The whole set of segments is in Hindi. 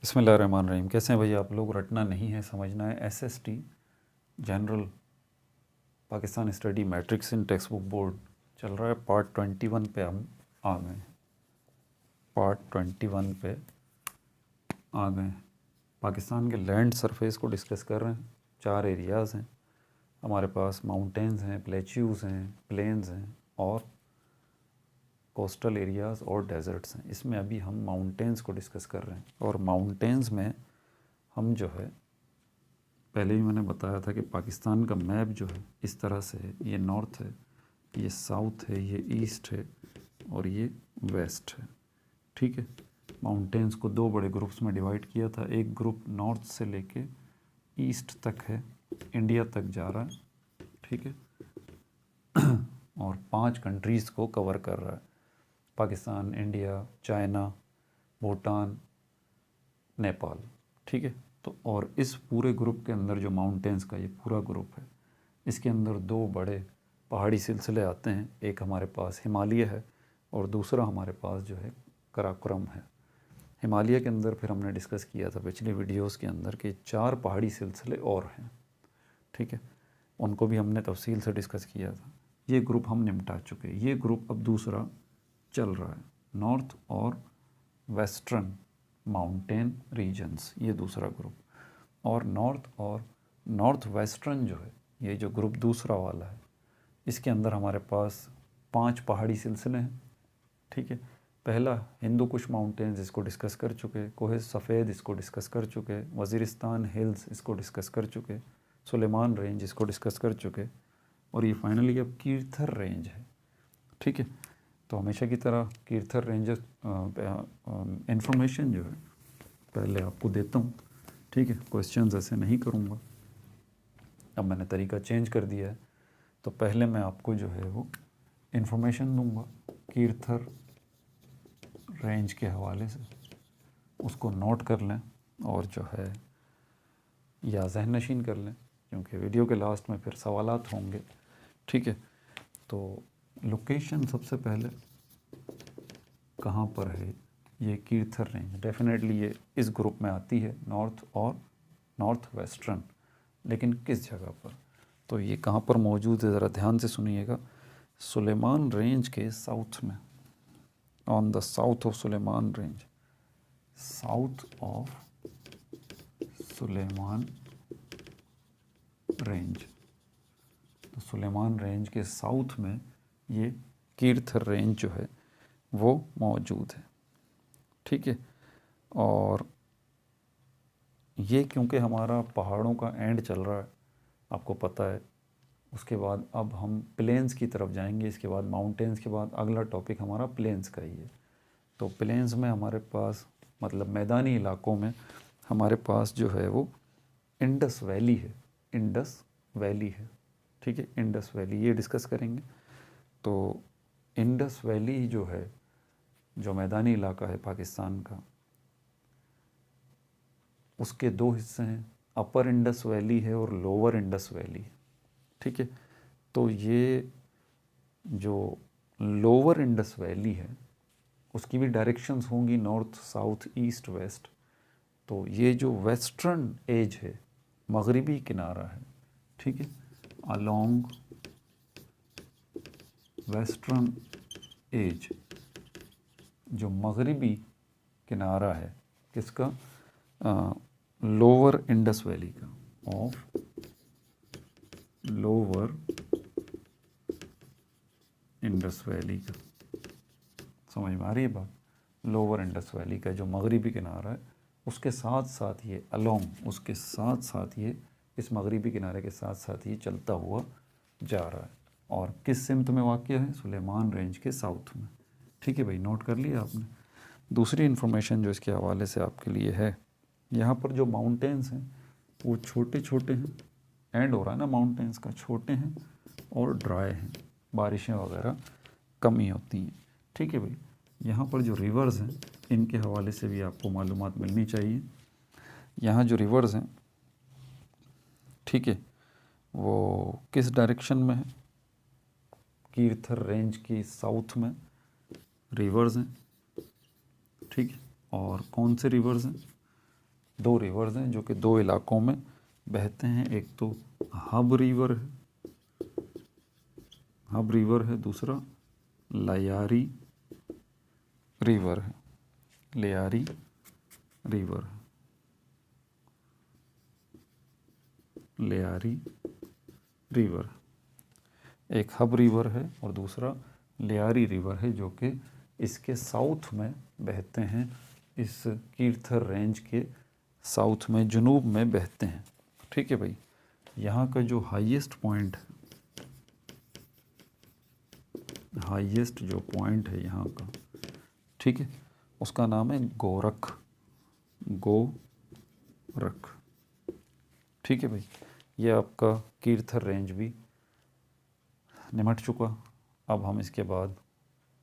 बिस्मिल्लाहिर्रहमानिर्रहीम। कैसे हैं भैया आप लोग? रटना नहीं है, समझना है। SST general Pakistan study matrix in text book board चल रहा है। पार्ट 21 पे हम आ गए। पार्ट 21 पे आ गए। पाकिस्तान के लैंड सरफेस को डिस्कस कर रहे हैं। 4 एरियाज़ हैं हमारे पास। माउंटेन्स हैं, प्लेच्यूज़ हैं, प्लेन्स हैं और कोस्टल एरियाज़ और डेजर्ट्स हैं। इसमें अभी हम माउंटेन्स को डिस्कस कर रहे हैं। और माउंटेन्स में हम जो है, पहले ही मैंने बताया था कि पाकिस्तान का मैप जो है इस तरह से है। ये नॉर्थ है, ये साउथ है, ये ईस्ट है और ये वेस्ट है। ठीक है। माउंटेन्स को 2 बड़े ग्रुप्स में डिवाइड किया था। एक ग्रुप नॉर्थ से लेके ईस्ट तक है, इंडिया तक जा रहा है। ठीक है। और 5 कंट्रीज़ को कवर कर रहा है। Pakistan, India, China, Bhutan, Nepal. ठीक है। तो और इस पूरे ग्रुप के अंदर जो माउंटेन्स का ये पूरा ग्रुप है, इसके अंदर 2 बड़े पहाड़ी सिलसिले आते हैं। एक हमारे पास हिमालय है और दूसरा हमारे पास जो है कराकोरम है। हिमालय के अंदर फिर हमने डिस्कस किया था पिछले वीडियोस के अंदर कि 4 पहाड़ी सिलसिले और हैं। ठीक है। उनको भी हमने तफसील से डिस्कस किया था। ये ग्रुप हम निपटा चुके। ये ग्रुप अब दूसरा चल रहा है, नॉर्थ और वेस्टर्न माउंटेन रीजन्स, ये दूसरा ग्रुप। और नॉर्थ वेस्टर्न जो है, ये जो ग्रुप दूसरा वाला है, इसके अंदर हमारे पास 5 पहाड़ी सिलसिले हैं। ठीक है। पहला हिंदू कुश माउंटेन्स, इसको डिस्कस कर चुके। कोहे सफ़ेद, इसको डिस्कस कर चुके। वज़ीरिस्तान हिल्स, इसको डिस्कस कर चुके। सुलेमान रेंज, इसको डिस्कस कर चुके। और ये फाइनली अब कीर्थर रेंज है। ठीक है। तो हमेशा की तरह कीर्थर रेंज इंफॉर्मेशन जो है पहले आपको देता हूँ। ठीक है। क्वेश्चंस ऐसे नहीं करूँगा, अब मैंने तरीका चेंज कर दिया है। तो पहले मैं आपको जो है वो इंफॉर्मेशन दूंगा कीर्थर रेंज के हवाले से, उसको नोट कर लें और जो है या जहन नशीन कर लें, क्योंकि वीडियो के लास्ट में फिर सवालात होंगे। ठीक है। तो लोकेशन सबसे पहले कहाँ पर है? ये कीर्थर रेंज डेफिनेटली ये इस ग्रुप में आती है, नॉर्थ और नॉर्थ वेस्टर्न। लेकिन किस जगह पर? तो ये कहाँ पर मौजूद है, ज़रा ध्यान से सुनिएगा। सुलेमान रेंज के साउथ में, on the south of Sulaiman range, south of Sulaiman range. तो सुलेमान रेंज के साउथ में ये कीर्थर रेंज जो है वो मौजूद है। ठीक है। और ये क्योंकि हमारा पहाड़ों का एंड चल रहा है, आपको पता है, उसके बाद अब हम प्लेन्स की तरफ जाएंगे। इसके बाद माउंटेन्स के बाद अगला टॉपिक हमारा प्लेन्स का ही है। तो प्लेन्स में हमारे पास, मतलब मैदानी इलाकों में हमारे पास जो है वो इंडस वैली है। इंडस वैली है। ठीक है। इंडस वैली ये डिस्कस करेंगे। तो इंडस वैली जो है, जो मैदानी इलाका है पाकिस्तान का, उसके 2 हिस्से हैं, अपर इंडस वैली है और लोअर इंडस वैली है। ठीक है। तो ये जो लोअर इंडस वैली है उसकी भी डायरेक्शंस होंगी, नॉर्थ, साउथ, ईस्ट, वेस्ट। तो ये जो वेस्टर्न एज है, मगरिबी किनारा है। ठीक है। अलोंग वेस्टर्न एज, जो मगरिबी किनारा है किसका? लोअर इंडस वैली का, ऑफ लोअर इंडस वैली का। समझ में आ रही है बात? लोअर इंडस वैली का जो मगरिबी किनारा है, उसके साथ साथ ये अलोंग, उसके साथ साथ ये इस मगरिबी किनारे के साथ साथ ये चलता हुआ जा रहा है। और किस सिमत में वाक़या है? सुलेमान रेंज के साउथ में। ठीक है भाई, नोट कर लिया आपने। दूसरी इन्फॉर्मेशन जो इसके हवाले से आपके लिए है, यहाँ पर जो माउंटेन्स हैं वो छोटे छोटे हैं। एंड हो रहा है ना माउंटेन्स का, छोटे हैं और ड्राई हैं, बारिशें वगैरह कम ही होती हैं। ठीक है भाई। यहाँ पर जो रिवर्स हैं इनके हवाले से भी आपको मालूमात मिलनी चाहिए। यहाँ जो रिवर्स हैं, ठीक है, वो किस डायरेक्शन में है? कीर्थर रेंज की साउथ में रिवर्स हैं। ठीक है। और कौन से रिवर्स हैं? दो रिवर्स हैं जो कि दो इलाकों में बहते हैं। एक तो हब रिवर है, दूसरा लयारी रिवर है। लयारी रिवर है, लयारी रिवर, एक हब रिवर है और दूसरा लयारी रिवर है जो कि इसके साउथ में बहते हैं, इस कीर्थर रेंज के साउथ में जुनूब में बहते हैं। ठीक है भाई, यहाँ का जो हाईएस्ट पॉइंट है, हाईएस्ट जो पॉइंट है यहाँ का, ठीक है, उसका नाम है गोरख। ठीक है भाई, ये आपका कीर्थर रेंज भी निमट चुका। अब हम इसके बाद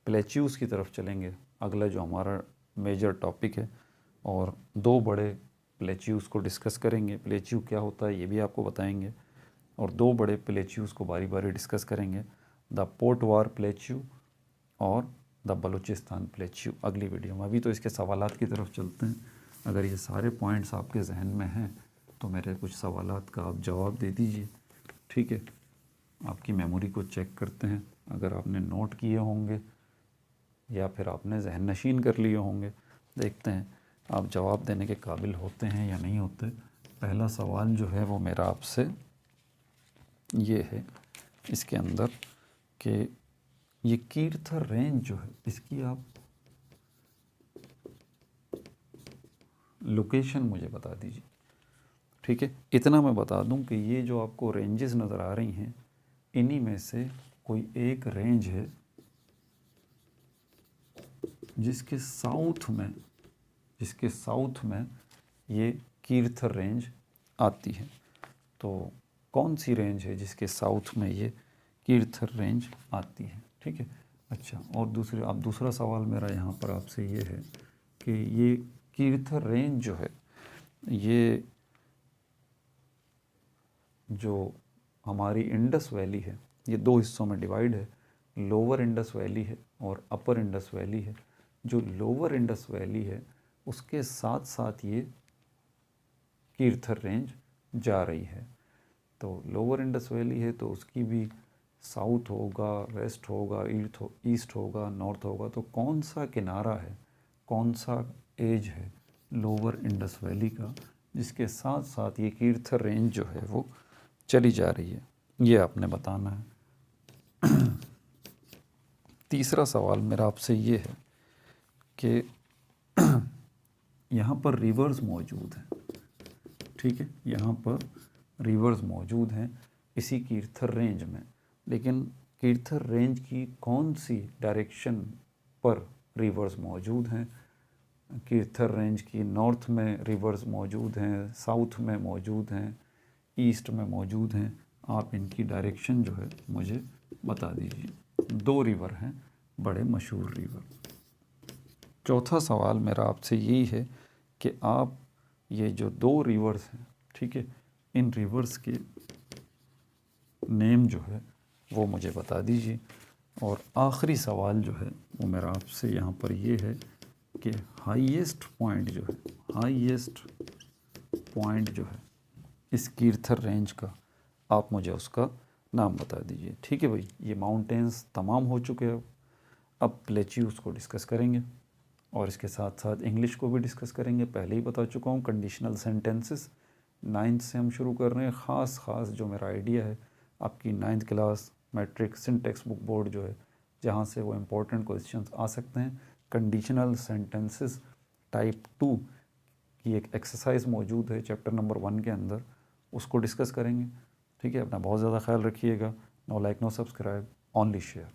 प्लेच्यूज़ की तरफ चलेंगे, अगला जो हमारा मेजर टॉपिक है, और दो बड़े प्लेच्यूज़ को डिस्कस करेंगे। प्लेच्यू क्या होता है ये भी आपको बताएंगे, और दो बड़े प्लेच्यूज़ को बारी बारी डिस्कस करेंगे, द पोटवार प्लेच्यू और द बलूचिस्तान प्लेच्यू अगली वीडियो में। अभी तो इसके सवालात की तरफ चलते हैं। अगर ये सारे पॉइंट्स आपके जहन में हैं तो मेरे कुछ सवालात का आप जवाब दे दीजिए। ठीक है, आपकी मेमोरी को चेक करते हैं, अगर आपने नोट किए होंगे या फिर आपने जहन नशीन कर लिए होंगे, देखते हैं आप जवाब देने के काबिल होते हैं या नहीं होते। पहला सवाल जो है वो मेरा आपसे ये है इसके अंदर कि ये कीर्थर रेंज जो है इसकी आप लोकेशन मुझे बता दीजिए। ठीक है, इतना मैं बता दूं कि ये जो आपको रेंजेस नज़र आ रही हैं, इन्हीं में से कोई एक रेंज है जिसके साउथ में ये कीर्थर रेंज आती है। तो कौन सी रेंज है जिसके साउथ में ये कीर्थर रेंज आती है? ठीक है, अच्छा, और दूसरा सवाल मेरा यहाँ पर आपसे ये है कि ये कीर्थर रेंज जो है, ये जो हमारी इंडस वैली है, ये दो हिस्सों में डिवाइड है, लोअर इंडस वैली है और अपर इंडस वैली है। जो लोअर इंडस वैली है उसके साथ साथ ये कीर्थर रेंज जा रही है। तो लोअर इंडस वैली है तो उसकी भी साउथ होगा, वेस्ट होगा, ईस्ट होगा, नॉर्थ होगा। तो कौन सा किनारा है, कौन सा एज है लोअर इंडस वैली का जिसके साथ साथ ये कीर्थर रेंज जो है वो चली जा रही है, ये आपने बताना है। तीसरा सवाल मेरा आपसे ये है कि यहाँ पर रिवर्स मौजूद हैं। ठीक है, यहाँ पर रिवर्स मौजूद हैं इसी कीर्थर रेंज में, लेकिन कीर्थर रेंज की कौन सी डायरेक्शन पर रिवर्स मौजूद हैं? कीर्थर रेंज की नॉर्थ में रिवर्स मौजूद हैं, साउथ में मौजूद हैं, ईस्ट में मौजूद हैं। आप इनकी डायरेक्शन जो है मुझे बता दीजिए। दो रिवर हैं, बड़े मशहूर रिवर। चौथा सवाल मेरा आपसे यही है कि आप ये जो दो रिवर्स हैं, ठीक है, इन रिवर्स के नेम जो है वो मुझे बता दीजिए। और आखिरी सवाल जो है वो मेरा आपसे यहाँ पर ये है कि हाईएस्ट पॉइंट जो है इस कीर्थर रेंज का, आप मुझे उसका नाम बता दीजिए। ठीक है भाई, ये माउंटेन्स तमाम हो चुके हैं। अब प्लेच्यूज़ को डिस्कस करेंगे और इसके साथ साथ इंग्लिश को भी डिस्कस करेंगे। पहले ही बता चुका हूँ, कंडीशनल सेंटेंसेस 9th से हम शुरू कर रहे हैं। ख़ास जो मेरा आइडिया है, आपकी 9th class matric syntax book board जो है, जहाँ से वो इम्पोर्टेंट क्वेश्चंस आ सकते हैं, कंडीशनल सेंटेंसेस टाइप 2 की एक एक्सरसाइज मौजूद है चैप्टर नंबर 1 के अंदर, उसको डिस्कस करेंगे। ठीक है, अपना बहुत ज़्यादा ख्याल रखिएगा। No like no subscribe, only share.